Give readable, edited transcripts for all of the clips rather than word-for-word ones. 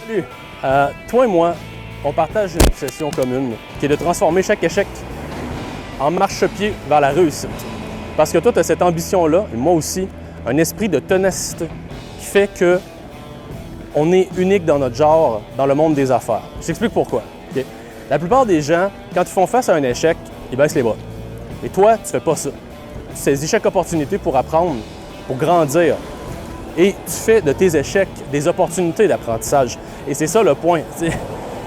Salut! Toi et moi, on partage une obsession commune qui est de transformer chaque échec en marchepied vers la réussite. Parce que toi, tu as cette ambition-là, et moi aussi, un esprit de ténacité qui fait que on est unique dans notre genre, dans le monde des affaires. Je t'explique pourquoi. Okay? La plupart des gens, quand ils font face à un échec, ils baissent les bras. Et toi, tu fais pas ça. Tu saisis chaque opportunité pour apprendre, pour grandir. Et tu fais de tes échecs des opportunités d'apprentissage. Et c'est ça le point. T'sais.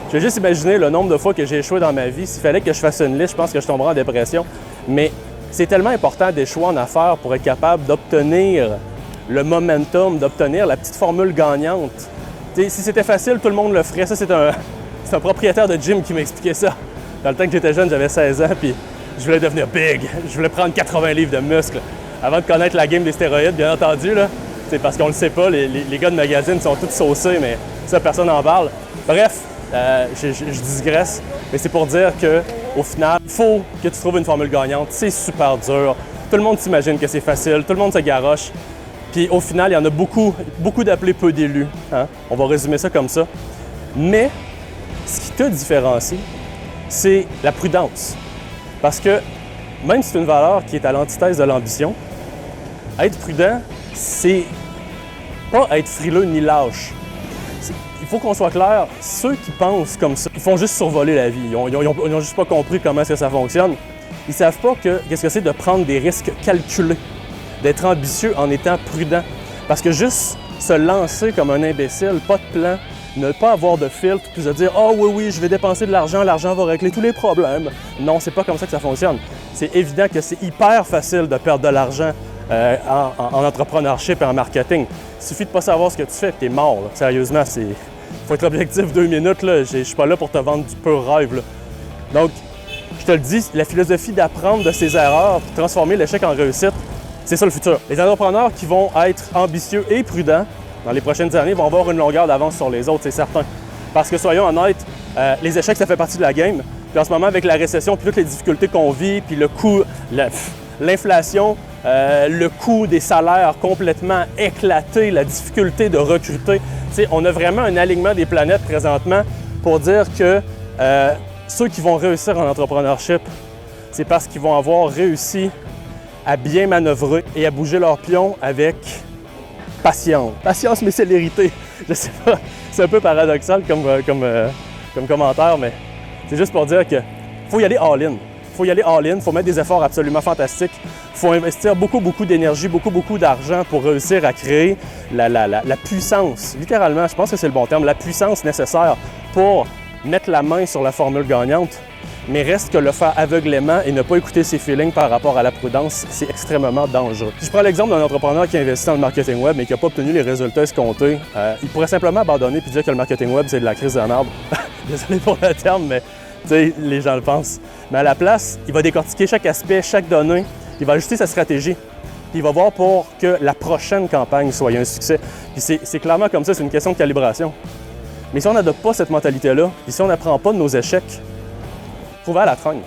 Je vais juste imaginer le nombre de fois que j'ai échoué dans ma vie. S'il fallait que je fasse une liste, je pense que je tomberais en dépression. Mais c'est tellement important d'échouer en affaires pour être capable d'obtenir le momentum, d'obtenir la petite formule gagnante. T'sais, si c'était facile, tout le monde le ferait. Ça, c'est un propriétaire de gym qui m'expliquait ça. Dans le temps que j'étais jeune, j'avais 16 ans, puis je voulais devenir big. Je voulais prendre 80 livres de muscles. Avant de connaître la game des stéroïdes, bien entendu, là. C'est parce qu'on le sait pas, les gars de magazine sont tous saucés, mais ça, personne n'en parle. Bref, je digresse, mais c'est pour dire qu'au final, il faut que tu trouves une formule gagnante. C'est super dur. Tout le monde s'imagine que c'est facile, tout le monde se garoche. Puis au final, il y en a beaucoup d'appelés, peu d'élus. Hein? On va résumer ça comme ça. Mais ce qui te différencie, c'est la prudence. Parce que même si c'est une valeur qui est à l'antithèse de l'ambition, être prudent, c'est pas être frileux ni lâche. Il faut qu'on soit clair, ceux qui pensent comme ça, ils font juste survoler la vie. Ils n'ont juste pas compris comment est-ce que ça fonctionne. Ils savent pas qu'est-ce que c'est de prendre des risques calculés, d'être ambitieux en étant prudent. Parce que juste se lancer comme un imbécile, pas de plan, ne pas avoir de filtre, puis se dire « Oh oui, je vais dépenser de l'argent va régler tous les problèmes. » Non, c'est pas comme ça que ça fonctionne. C'est évident que c'est hyper facile de perdre de l'argent en entrepreneurship et en marketing. Il suffit de ne pas savoir ce que tu fais et tu es mort. Là. Sérieusement, il faut être objectif 2 minutes. Là. Je ne suis pas là pour te vendre du pur rêve. Là. Donc, je te le dis, la philosophie d'apprendre de ses erreurs pour transformer l'échec en réussite, c'est ça le futur. Les entrepreneurs qui vont être ambitieux et prudents dans les prochaines années vont avoir une longueur d'avance sur les autres, c'est certain. Parce que, soyons honnêtes, les échecs, ça fait partie de la game. Puis en ce moment, avec la récession, puis toutes les difficultés qu'on vit, puis le coût, l'inflation, le coût des salaires complètement éclaté, la difficulté de recruter. T'sais, on a vraiment un alignement des planètes présentement pour dire que ceux qui vont réussir en entrepreneurship, c'est parce qu'ils vont avoir réussi à bien manœuvrer et à bouger leurs pions avec patience. Patience mais célérité. Je sais pas, c'est un peu paradoxal comme commentaire, mais c'est juste pour dire qu'il faut y aller all-in. Il faut y aller all-in, il faut mettre des efforts absolument fantastiques. Il faut investir beaucoup d'énergie, beaucoup d'argent pour réussir à créer la puissance, littéralement, je pense que c'est le bon terme, la puissance nécessaire pour mettre la main sur la formule gagnante. Mais reste que le faire aveuglément et ne pas écouter ses feelings par rapport à la prudence, c'est extrêmement dangereux. Si je prends l'exemple d'un entrepreneur qui investit dans le marketing web mais qui n'a pas obtenu les résultats escomptés, il pourrait simplement abandonner et dire que le marketing web, c'est de la crise de merde. Désolé pour le terme, mais t'sais, les gens le pensent. Mais à la place, il va décortiquer chaque aspect, chaque donnée, il va ajuster sa stratégie. Puis il va voir pour que la prochaine campagne soit un succès. Puis c'est clairement comme ça, c'est une question de calibration. Mais si on n'adopte pas cette mentalité-là, puis si on n'apprend pas de nos échecs, trouver à la traîne.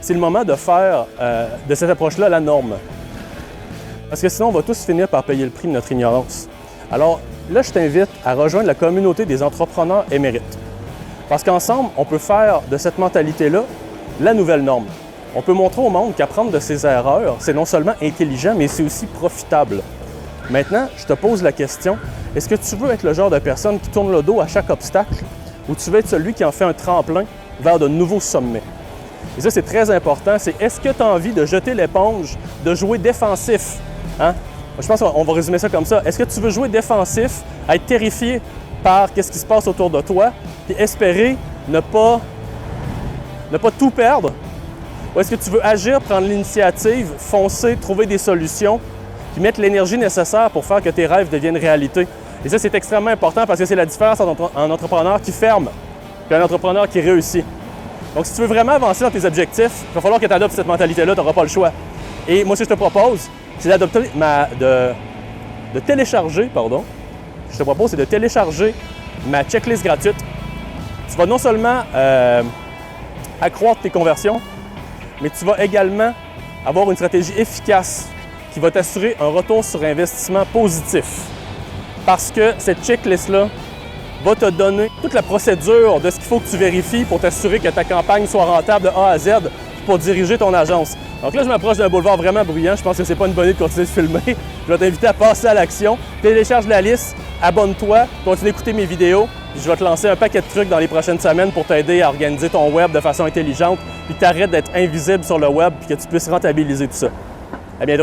C'est le moment de faire de cette approche-là la norme. Parce que sinon, on va tous finir par payer le prix de notre ignorance. Alors là, je t'invite à rejoindre la communauté des entrepreneurs émérites. Parce qu'ensemble, on peut faire de cette mentalité-là la nouvelle norme. On peut montrer au monde qu'apprendre de ses erreurs, c'est non seulement intelligent, mais c'est aussi profitable. Maintenant, je te pose la question, est-ce que tu veux être le genre de personne qui tourne le dos à chaque obstacle ou tu veux être celui qui en fait un tremplin vers de nouveaux sommets? Et ça, c'est très important, c'est est-ce que tu as envie de jeter l'éponge, de jouer défensif? Hein? Je pense qu'on va résumer ça comme ça. Est-ce que tu veux jouer défensif, être terrifié par ce qui se passe autour de toi, puis espérer ne pas tout perdre? Ou est-ce que tu veux agir, prendre l'initiative, foncer, trouver des solutions, puis mettre l'énergie nécessaire pour faire que tes rêves deviennent réalité? Et ça, c'est extrêmement important parce que c'est la différence entre un entrepreneur qui ferme et un entrepreneur qui réussit. Donc, si tu veux vraiment avancer dans tes objectifs, il va falloir que tu adoptes cette mentalité-là, tu n'auras pas le choix. Et moi, ce que je te propose, c'est de télécharger ma checklist gratuite. Tu vas non seulement accroître tes conversions, mais tu vas également avoir une stratégie efficace qui va t'assurer un retour sur investissement positif. Parce que cette checklist-là va te donner toute la procédure de ce qu'il faut que tu vérifies pour t'assurer que ta campagne soit rentable de A à Z pour diriger ton agence. Donc là, je m'approche d'un boulevard vraiment bruyant. Je pense que c'est pas une bonne idée de continuer de filmer. Je vais t'inviter à passer à l'action. Télécharge la liste, abonne-toi, continue d'écouter mes vidéos. Puis je vais te lancer un paquet de trucs dans les prochaines semaines pour t'aider à organiser ton web de façon intelligente, puis que tu arrêtes d'être invisible sur le web, puis que tu puisses rentabiliser tout ça.